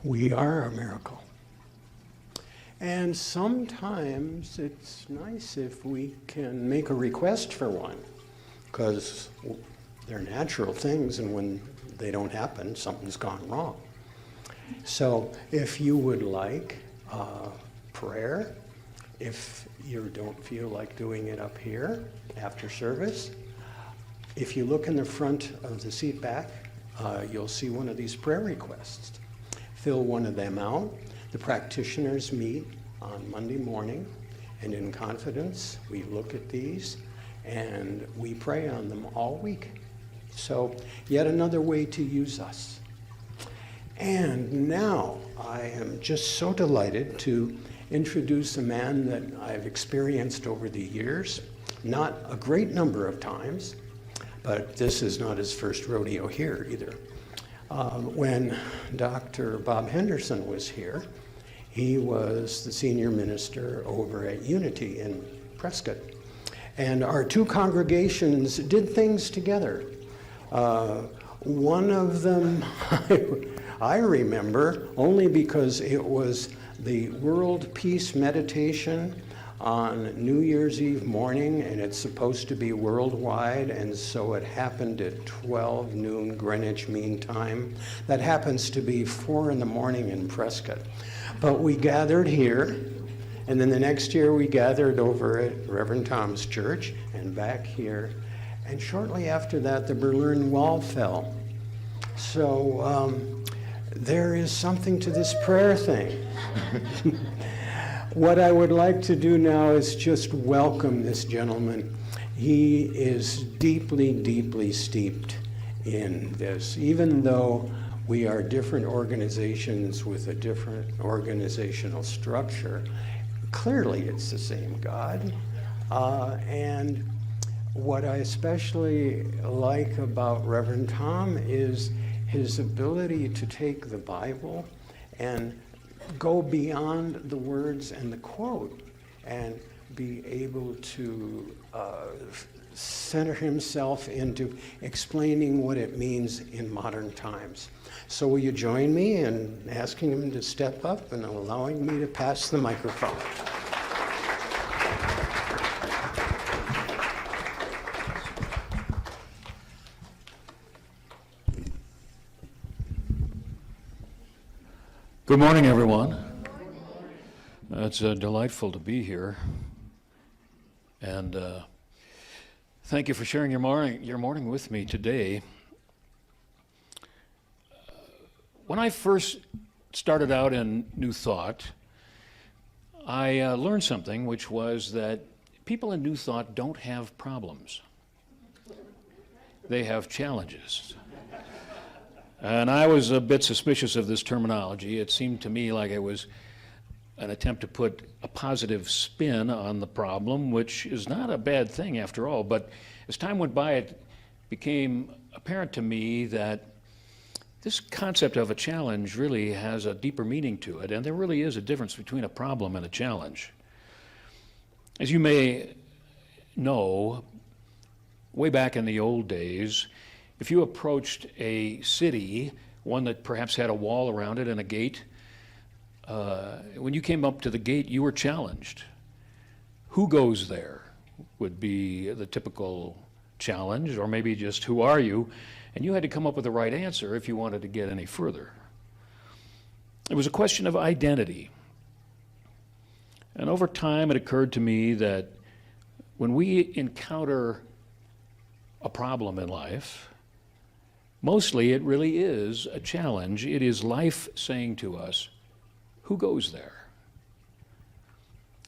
We are a miracle. And sometimes it's nice if we can make a request for one, because they're natural things, and when they don't happen, something's gone wrong. So if you would like prayer, if you don't feel like doing it up here after service, if you look in the front of the seat back, you'll see one of these prayer requests. Fill one of them out. The practitioners meet on Monday morning, and in confidence, we look at these and we pray on them all week. So, yet another way to use us. And now, I am just so delighted to introduce a man that I've experienced over the years, not a great number of times, but this is not his first rodeo here either. When Dr. Bob Henderson was here, he was the senior minister over at Unity in Prescott. And our two congregations did things together. One of them I remember only because it was the World Peace Meditation on New Year's Eve morning, and it's supposed to be worldwide, and so it happened at 12 noon Greenwich Mean Time. That happens to be 4 in the morning in Prescott. But we gathered here, and then the next year we gathered over at Reverend Tom's church and back here, and shortly after that the Berlin Wall fell. So there is something to this prayer thing. What I would like to do now is just welcome this gentleman. He is deeply, deeply steeped in this. Even though we are different organizations with a different organizational structure, clearly it's the same God. And what I especially like about Reverend Tom is his ability to take the Bible and go beyond the words and the quote and be able to center himself into explaining what it means in modern times. So will you join me in asking him to step up and allowing me to pass the microphone? Good morning, everyone. It's delightful to be here, and thank you for sharing your morning with me today. When I first started out in New Thought, I learned something, which was that people in New Thought don't have problems. They have challenges. And I was a bit suspicious of this terminology. It seemed to me like it was an attempt to put a positive spin on the problem, which is not a bad thing after all. But as time went by, it became apparent to me that this concept of a challenge really has a deeper meaning to it, and there really is a difference between a problem and a challenge. As you may know, way back in the old days, if you approached a city, one that perhaps had a wall around it and a gate, when you came up to the gate, you were challenged. Who goes there would be the typical challenge, or maybe just who are you? And you had to come up with the right answer if you wanted to get any further. It was a question of identity. And over time, it occurred to me that when we encounter a problem in life, mostly it really is a challenge. It is life saying to us, who goes there?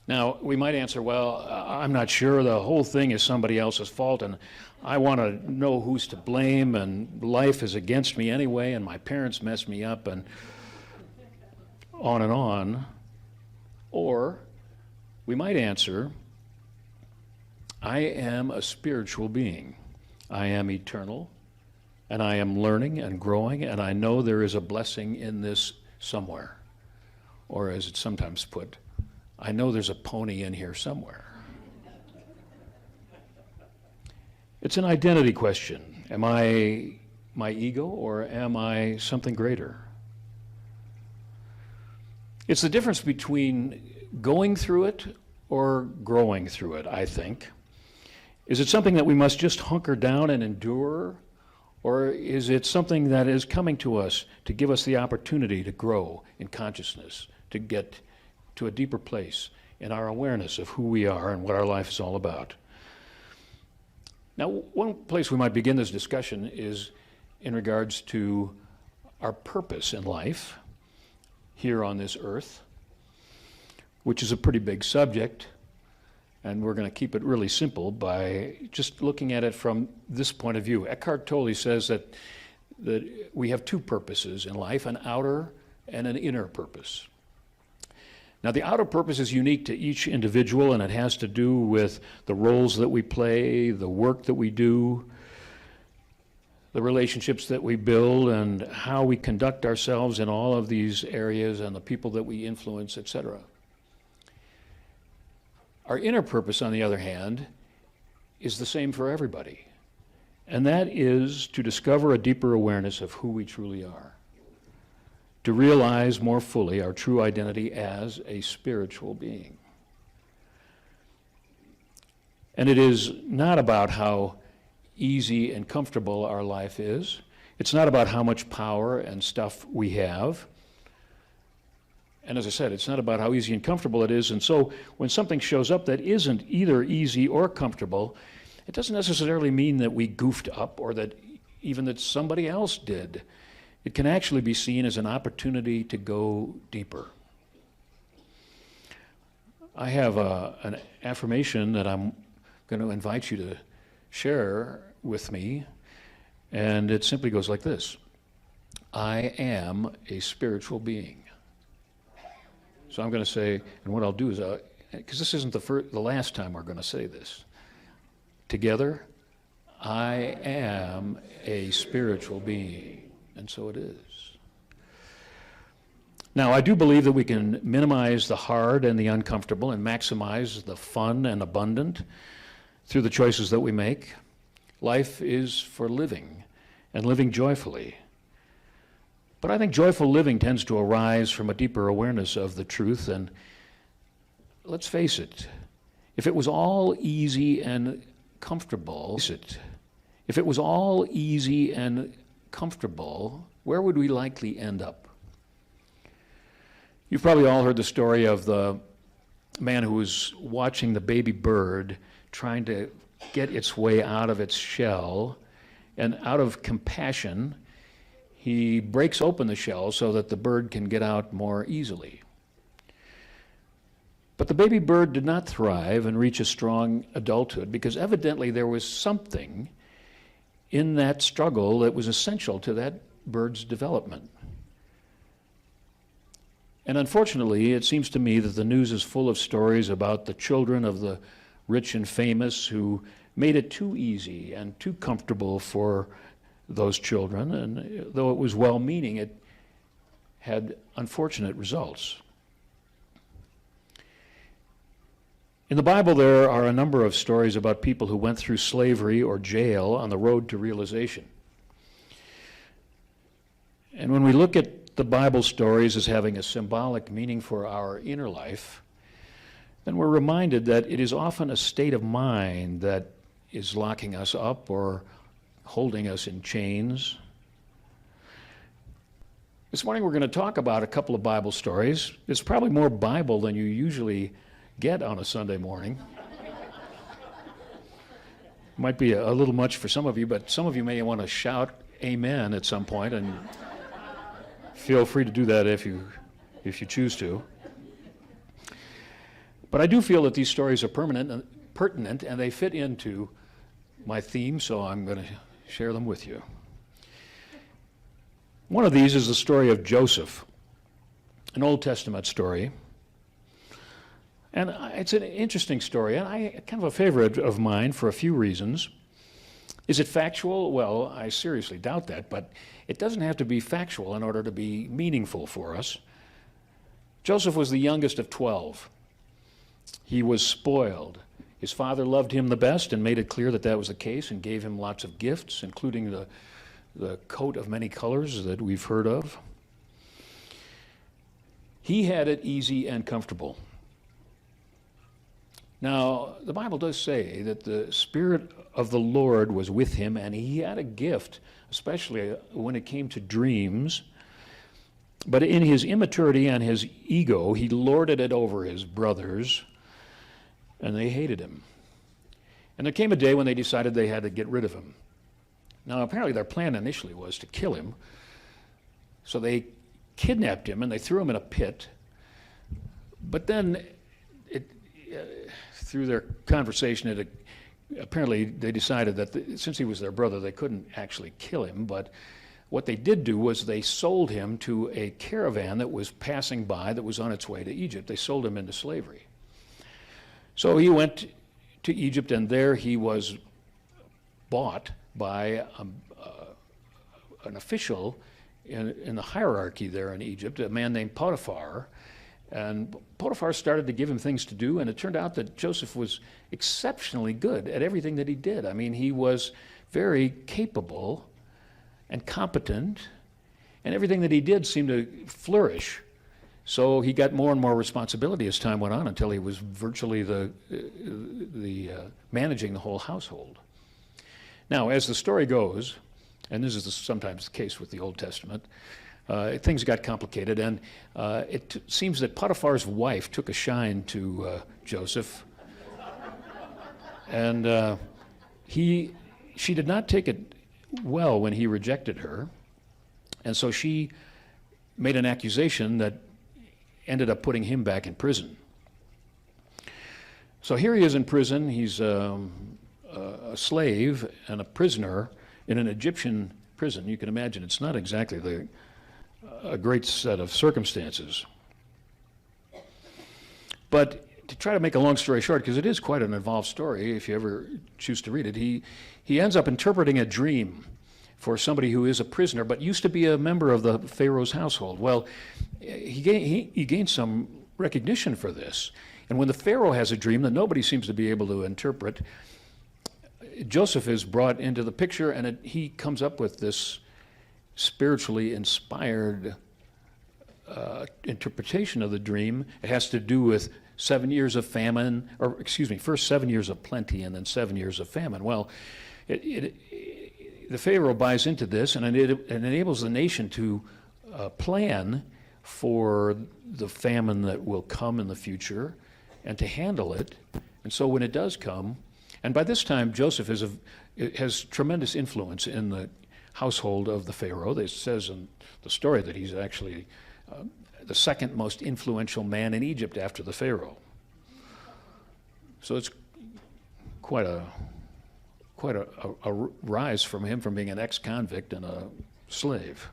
Now, we might answer, well, I'm not sure, the whole thing is somebody else's fault, and I want to know who's to blame, and life is against me anyway, and my parents messed me up, and on and on. Or we might answer, I am a spiritual being. I am eternal, and I am learning and growing, and I know there is a blessing in this somewhere. Or as it's sometimes put, I know there's a pony in here somewhere. It's an identity question. Am I my ego, or am I something greater? It's the difference between going through it or growing through it, I think. Is it something that we must just hunker down and endure? Or is it something that is coming to us to give us the opportunity to grow in consciousness, to get to a deeper place in our awareness of who we are and what our life is all about? Now, one place we might begin this discussion is in regards to our purpose in life here on this earth, which is a pretty big subject, and we're going to keep it really simple by just looking at it from this point of view. Eckhart Tolle says that we have two purposes in life, an outer and an inner purpose. Now, the outer purpose is unique to each individual, and it has to do with the roles that we play, the work that we do, the relationships that we build, and how we conduct ourselves in all of these areas, and the people that we influence, etc. Our inner purpose, on the other hand, is the same for everybody, and that is to discover a deeper awareness of who we truly are, to realize more fully our true identity as a spiritual being. And it is not about how easy and comfortable our life is. It's not about how much power and stuff we have. And as I said, it's not about how easy and comfortable it is. And so when something shows up that isn't either easy or comfortable, it doesn't necessarily mean that we goofed up or that even that somebody else did. It can actually be seen as an opportunity to go deeper. I have an affirmation that I'm going to invite you to share with me, and it simply goes like this: I am a spiritual being. So I'm going to say, and what I'll do is, because this isn't the last time we're going to say this, together, I am a spiritual being. And so it is. Now, I do believe that we can minimize the hard and the uncomfortable and maximize the fun and abundant through the choices that we make. Life is for living, and living joyfully. But I think joyful living tends to arise from a deeper awareness of the truth, and let's face it, if it was all easy and comfortable, where would we likely end up? You've probably all heard the story of the man who was watching the baby bird trying to get its way out of its shell, and out of compassion, he breaks open the shell so that the bird can get out more easily. But the baby bird did not thrive and reach a strong adulthood because evidently there was something in that struggle that was essential to that bird's development. And unfortunately, it seems to me that the news is full of stories about the children of the rich and famous who made it too easy and too comfortable for those children, and though it was well-meaning, it had unfortunate results. In the Bible, there are a number of stories about people who went through slavery or jail on the road to realization. And when we look at the Bible stories as having a symbolic meaning for our inner life, then we're reminded that it is often a state of mind that is locking us up or holding us in chains. This morning we're going to talk about a couple of Bible stories. It's probably more Bible than you usually get on a Sunday morning. Might be a little much for some of you, but some of you may want to shout amen at some point, and feel free to do that if you choose to. But I do feel that these stories are pertinent, and they fit into my theme, so I'm going to share them with you. One of these is the story of Joseph, an Old Testament story. And it's an interesting story, and kind of a favorite of mine for a few reasons. Is it factual? Well, I seriously doubt that, but it doesn't have to be factual in order to be meaningful for us. Joseph was the youngest of 12. He was spoiled. His father loved him the best and made it clear that that was the case and gave him lots of gifts, including the coat of many colors that we've heard of. He had it easy and comfortable. Now, the Bible does say that the Spirit of the Lord was with him, and he had a gift, especially when it came to dreams. But in his immaturity and his ego, he lorded it over his brothers, and they hated him. And there came a day when they decided they had to get rid of him. Now, apparently their plan initially was to kill him. So they kidnapped him and they threw him in a pit. But then, through their conversation, apparently they decided that since he was their brother, they couldn't actually kill him. But what they did do was they sold him to a caravan that was passing by that was on its way to Egypt. They sold him into slavery. So he went to Egypt, and there he was bought by an official in the hierarchy there in Egypt, a man named Potiphar. And Potiphar started to give him things to do, and it turned out that Joseph was exceptionally good at everything that he did. I mean, he was very capable and competent, and everything that he did seemed to flourish. So he got more and more responsibility as time went on until he was virtually managing the whole household. Now, as the story goes, and this is sometimes the case with the Old Testament, things got complicated, and it seems that Potiphar's wife took a shine to Joseph, and she did not take it well when he rejected her, and so she made an accusation that ended up putting him back in prison. So here he is in prison. He's a slave and a prisoner in an Egyptian prison. You can imagine it's not exactly a great set of circumstances. But to try to make a long story short, because it is quite an involved story if you ever choose to read it, he ends up interpreting a dream for somebody who is a prisoner but used to be a member of the Pharaoh's household. Well, he gained some recognition for this. And when the Pharaoh has a dream that nobody seems to be able to interpret, Joseph is brought into the picture, and he comes up with this spiritually inspired interpretation of the dream. It has to do with 7 years of famine, first 7 years of plenty and then 7 years of famine. Well, the Pharaoh buys into this, and it enables the nation to plan for the famine that will come in the future and to handle it. And so when it does come, and by this time Joseph has tremendous influence in the household of the Pharaoh. It says in the story that he's actually the second most influential man in Egypt after the Pharaoh. So it's quite a rise from him from being an ex-convict and a slave.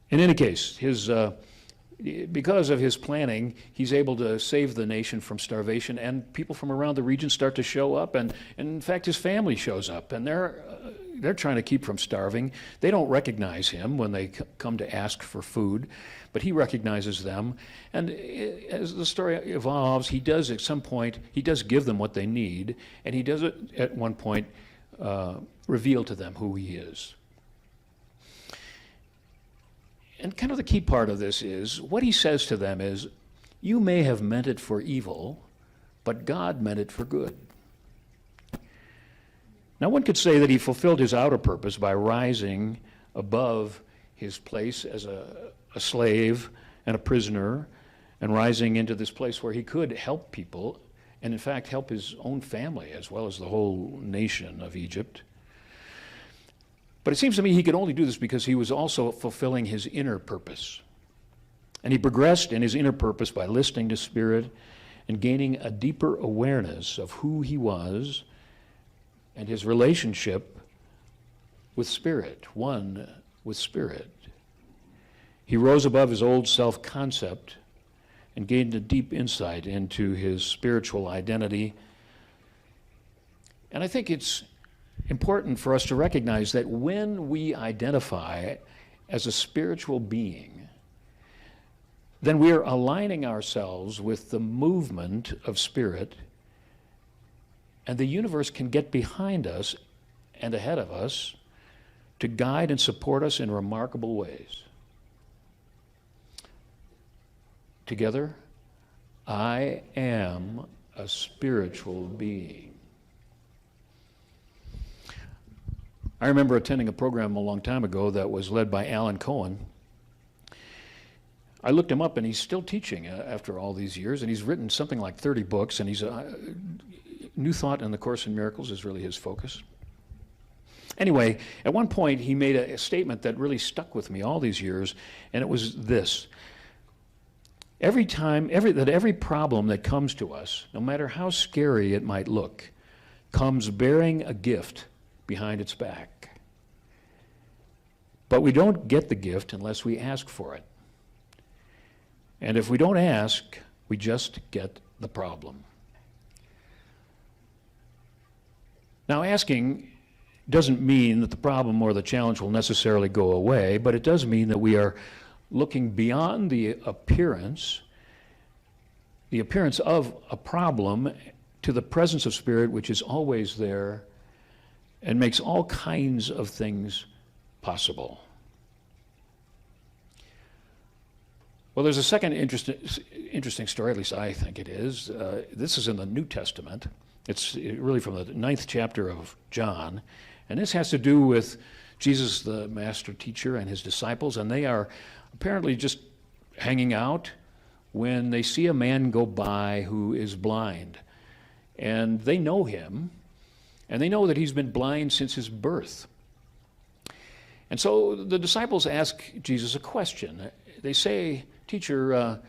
In any case, because of his planning, he's able to save the nation from starvation, and people from around the region start to show up, and in fact his family shows up, and they're trying to keep from starving. They don't recognize him when they come to ask for food, but he recognizes them, and as the story evolves, he does at some point, he does give them what they need, and he does it at one point reveal to them who he is. And kind of the key part of this is, what he says to them is, you may have meant it for evil, but God meant it for good. Now, one could say that he fulfilled his outer purpose by rising above his place as a slave and a prisoner, and rising into this place where he could help people, and in fact help his own family as well as the whole nation of Egypt. But it seems to me he could only do this because he was also fulfilling his inner purpose. And he progressed in his inner purpose by listening to Spirit and gaining a deeper awareness of who he was and his relationship with Spirit, one with Spirit. He rose above his old self-concept and gained a deep insight into his spiritual identity. And I think it's important for us to recognize that when we identify as a spiritual being, then we are aligning ourselves with the movement of Spirit, and the universe can get behind us and ahead of us to guide and support us in remarkable ways. Together, I am a spiritual being. I remember attending a program a long time ago that was led by Alan Cohen. I looked him up, and he's still teaching after all these years, and he's written something like 30 books, and he's New Thought and the Course in Miracles is really his focus. Anyway, at one point he made a statement that really stuck with me all these years, and it was this. Every problem that comes to us, no matter how scary it might look, comes bearing a gift behind its back. But we don't get the gift unless we ask for it. And if we don't ask, we just get the problem. Now, asking doesn't mean that the problem or the challenge will necessarily go away, but it does mean that we are looking beyond the appearance of a problem to the presence of Spirit, which is always there and makes all kinds of things possible. Well, there's a second interesting story, at least I think it is. This is in the New Testament. It's really from the 9th chapter of John. And this has to do with Jesus, the master teacher, and his disciples. And they are apparently just hanging out when they see a man go by who is blind. And they know him, and they know that he's been blind since his birth. And so the disciples ask Jesus a question. They say, "Teacher,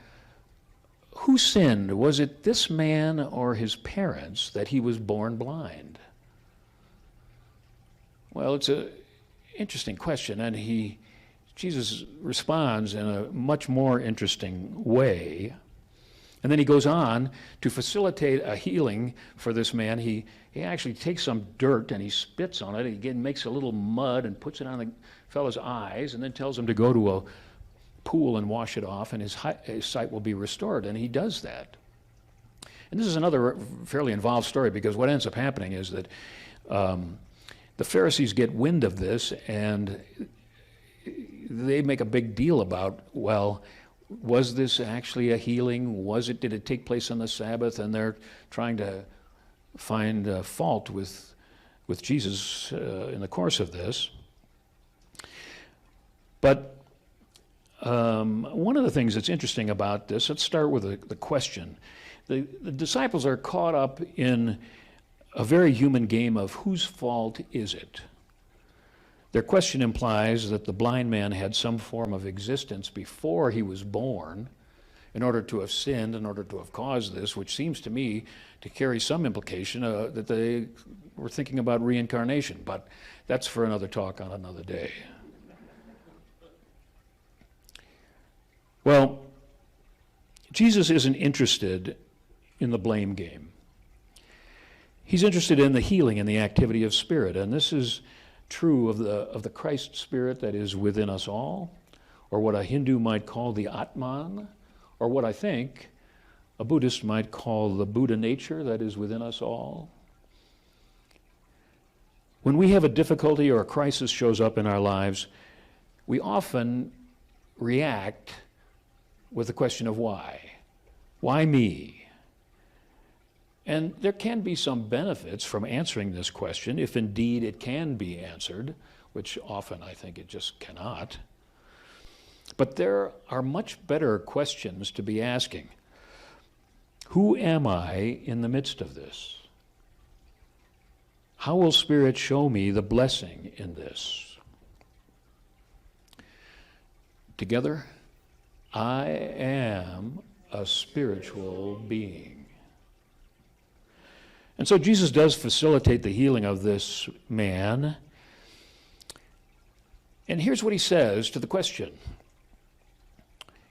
who sinned? Was it this man or his parents that he was born blind?" Well, it's an interesting question, and Jesus responds in a much more interesting way. And then he goes on to facilitate a healing for this man. He actually takes some dirt and he spits on it. He again makes a little mud and puts it on the fellow's eyes, and then tells him to go to a pool and wash it off, and his sight will be restored. And he does that. And this is another fairly involved story, because what ends up happening is that the Pharisees get wind of this, and they make a big deal about, well, was this actually a healing? Did it take place on the Sabbath? And they're trying to find fault with Jesus in the course of this. But one of the things that's interesting about this, let's start with the question. The disciples are caught up in a very human game of whose fault is it? Their question implies that the blind man had some form of existence before he was born in order to have sinned, in order to have caused this, which seems to me to carry some implication that they were thinking about reincarnation. But that's for another talk on another day. Well, Jesus isn't interested in the blame game. He's interested in the healing and the activity of Spirit, and this is true of the Christ Spirit that is within us all, or what a Hindu might call the Atman, or what I think a Buddhist might call the Buddha nature that is within us all. When we have a difficulty or a crisis shows up in our lives, we often react with the question of why. Why me? And there can be some benefits from answering this question, if indeed it can be answered, which often I think it just cannot. But there are much better questions to be asking. Who am I in the midst of this? How will Spirit show me the blessing in this? Together, I am a spiritual being. And so Jesus does facilitate the healing of this man. And here's what he says to the question.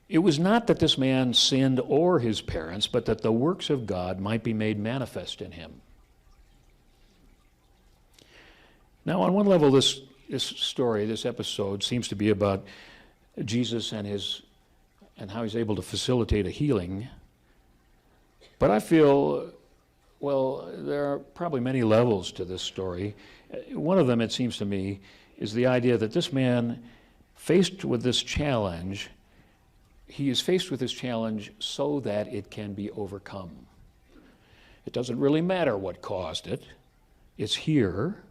It was not that this man sinned or his parents, but that the works of God might be made manifest in him. Now, on one level, this story, this episode, seems to be about Jesus and how he's able to facilitate a healing. But I feel, well, there are probably many levels to this story. One of them, it seems to me, is the idea that this man, faced with this challenge, he is faced with this challenge so that it can be overcome. It doesn't really matter what caused it. It's here,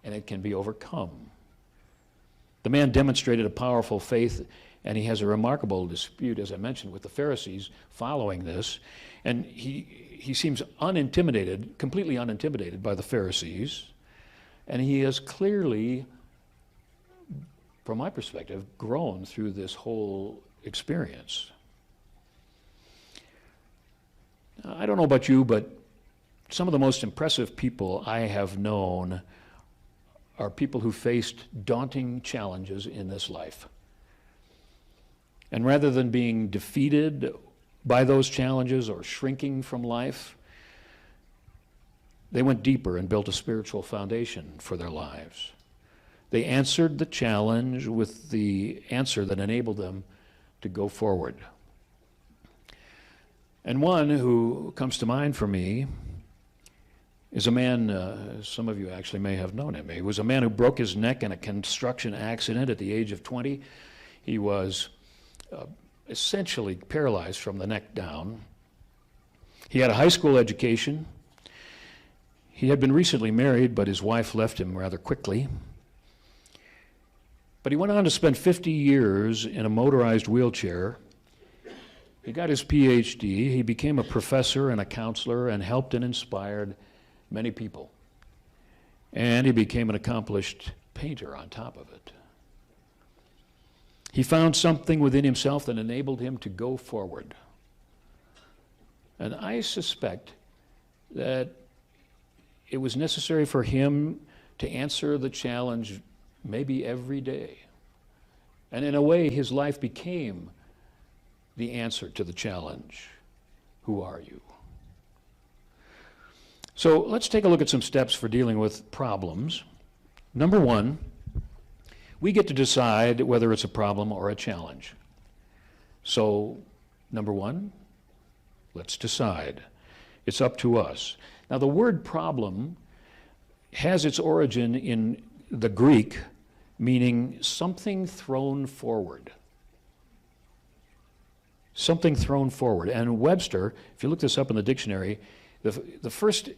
and it can be overcome. The man demonstrated a powerful faith, and he has a remarkable dispute, as I mentioned, with the Pharisees following this. And he seems unintimidated, completely unintimidated by the Pharisees. And he has clearly, from my perspective, grown through this whole experience. I don't know about you, but some of the most impressive people I have known are people who faced daunting challenges in this life. And rather than being defeated by those challenges or shrinking from life, they went deeper and built a spiritual foundation for their lives. They answered the challenge with the answer that enabled them to go forward. And one who comes to mind for me is a man, some of you actually may have known him. He was a man who broke his neck in a construction accident at the age of 20. He was essentially paralyzed from the neck down. He had a high school education. He had been recently married, but his wife left him rather quickly. But he went on to spend 50 years in a motorized wheelchair. He got his PhD. He became a professor and a counselor and helped and inspired many people. And he became an accomplished painter on top of it. He found something within himself that enabled him to go forward. And I suspect that it was necessary for him to answer the challenge maybe every day. And in a way, his life became the answer to the challenge. Who are you? So let's take a look at some steps for dealing with problems. Number one, we get to decide whether it's a problem or a challenge. So, number one, let's decide. It's up to us. Now, the word problem has its origin in the Greek, meaning something thrown forward. Something thrown forward. And Webster, if you look this up in the dictionary, the first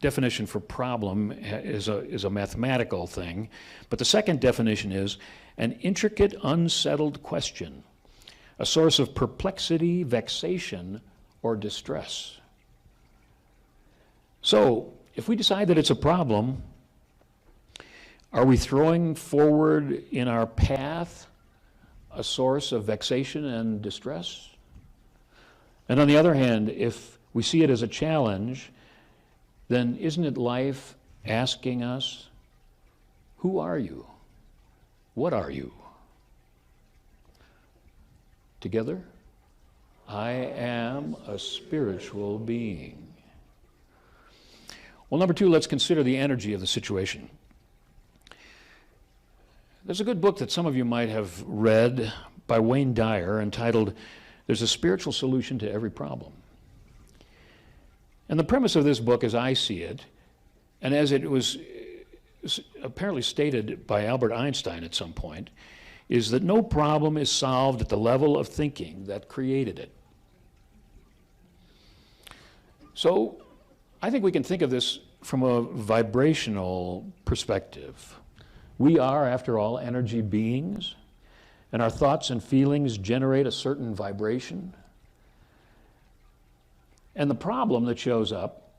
definition for problem is a mathematical thing, but the second definition is an intricate, unsettled question, a source of perplexity, vexation, or distress. So, if we decide that it's a problem, are we throwing forward in our path a source of vexation and distress? And on the other hand, if we see it as a challenge, then isn't it life asking us, who are you? What are you? Together, I am a spiritual being. Well, number two, let's consider the energy of the situation. There's a good book that some of you might have read by Wayne Dyer entitled, There's a Spiritual Solution to Every Problem. And the premise of this book, as I see it, and as it was apparently stated by Albert Einstein at some point, is that no problem is solved at the level of thinking that created it. So I think we can think of this from a vibrational perspective. We are, after all, energy beings, and our thoughts and feelings generate a certain vibration. And the problem that shows up,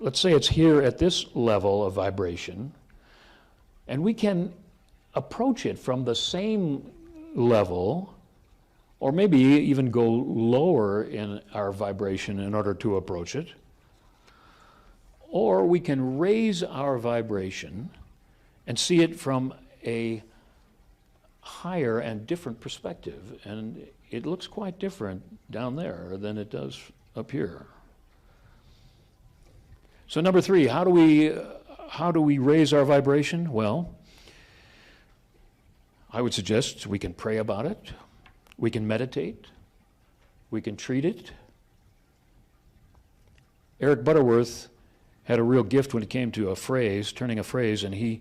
let's say it's here at this level of vibration, and we can approach it from the same level, or maybe even go lower in our vibration in order to approach it, or we can raise our vibration and see it from a higher and different perspective. And it looks quite different down there than it does up here. So number three, how do we raise our vibration? Well, I would suggest we can pray about it, we can meditate, we can treat it. Eric Butterworth had a real gift when it came to a phrase, turning a phrase, and he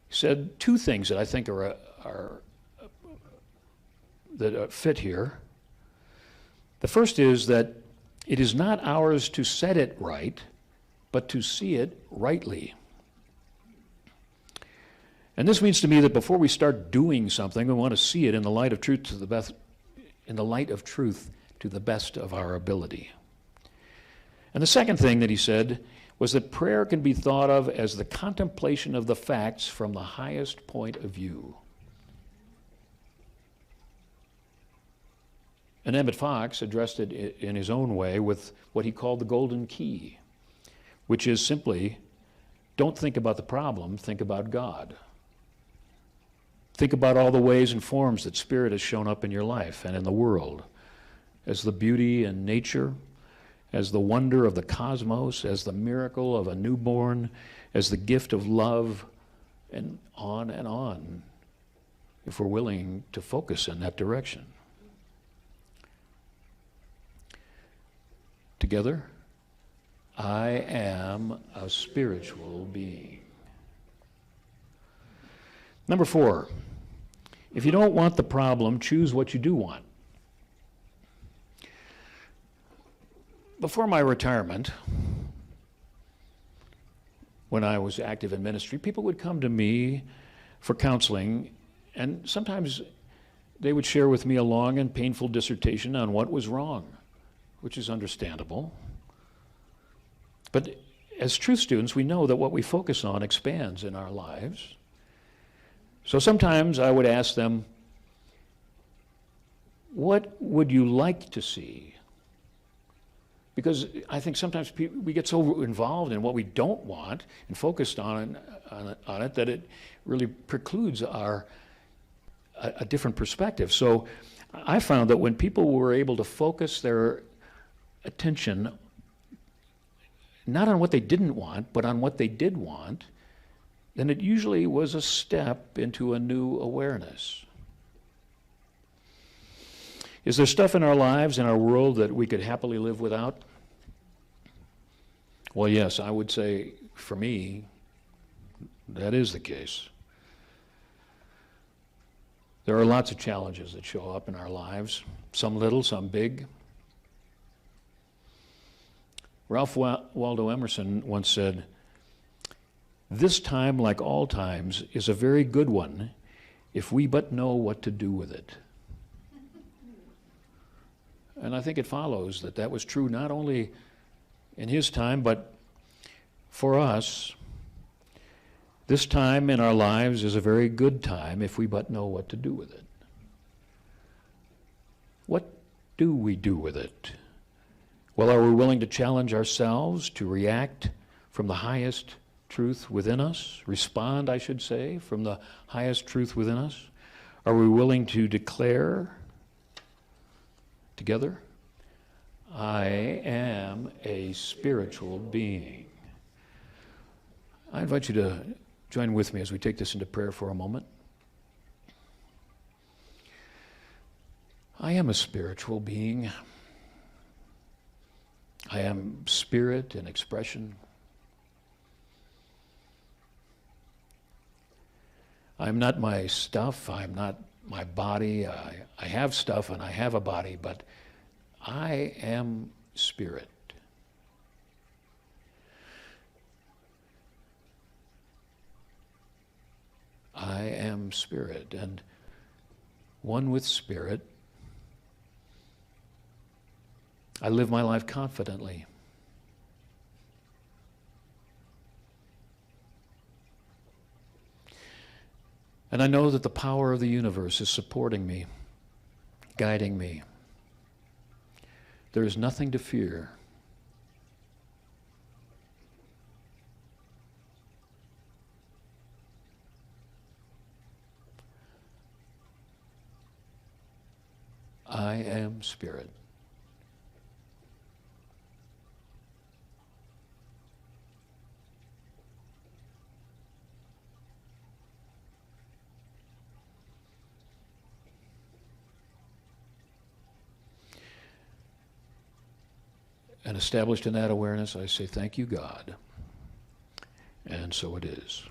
said two things that I think are that fit here. The first is that it is not ours to set it right, but to see it rightly. And this means to me that before we start doing something, we want to see it in the light of truth to the best, to the best of our ability. And the second thing that he said was that prayer can be thought of as the contemplation of the facts from the highest point of view. And Emmett Fox addressed it in his own way with what he called the golden key, which is simply, don't think about the problem, think about God. Think about all the ways and forms that Spirit has shown up in your life and in the world, as the beauty in nature, as the wonder of the cosmos, as the miracle of a newborn, as the gift of love, and on, if we're willing to focus in that direction. Together, I am a spiritual being. Number 4, if you don't want the problem, choose what you do want. Before my retirement, when I was active in ministry, people would come to me for counseling, and sometimes they would share with me a long and painful dissertation on what was wrong, which is understandable. But as truth students, we know that what we focus on expands in our lives. So sometimes I would ask them, what would you like to see? Because I think sometimes we get so involved in what we don't want and focused on it that it really precludes a different perspective. So I found that when people were able to focus their attention not on what they didn't want, but on what they did want, then it usually was a step into a new awareness. Is there stuff in our lives, in our world, that we could happily live without? Well, yes, I would say, for me, that is the case. There are lots of challenges that show up in our lives, some little, some big. Ralph Waldo Emerson once said, "This time, like all times, is a very good one if we but know what to do with it." And I think it follows that that was true not only in his time, but for us. This time in our lives is a very good time if we but know what to do with it. What do we do with it? Well, are we willing to challenge ourselves to react from the highest truth within us? Respond, I should say, from the highest truth within us? Are we willing to declare together, I am a spiritual being? I invite you to join with me as we take this into prayer for a moment. I am a spiritual being. I am spirit and expression. I'm not my stuff. I'm not my body. I have stuff and I have a body, but I am spirit. I am spirit, and one with spirit, I live my life confidently. And I know that the power of the universe is supporting me, guiding me. There is nothing to fear. I am spirit. And established in that awareness, I say, thank you, God. And so it is.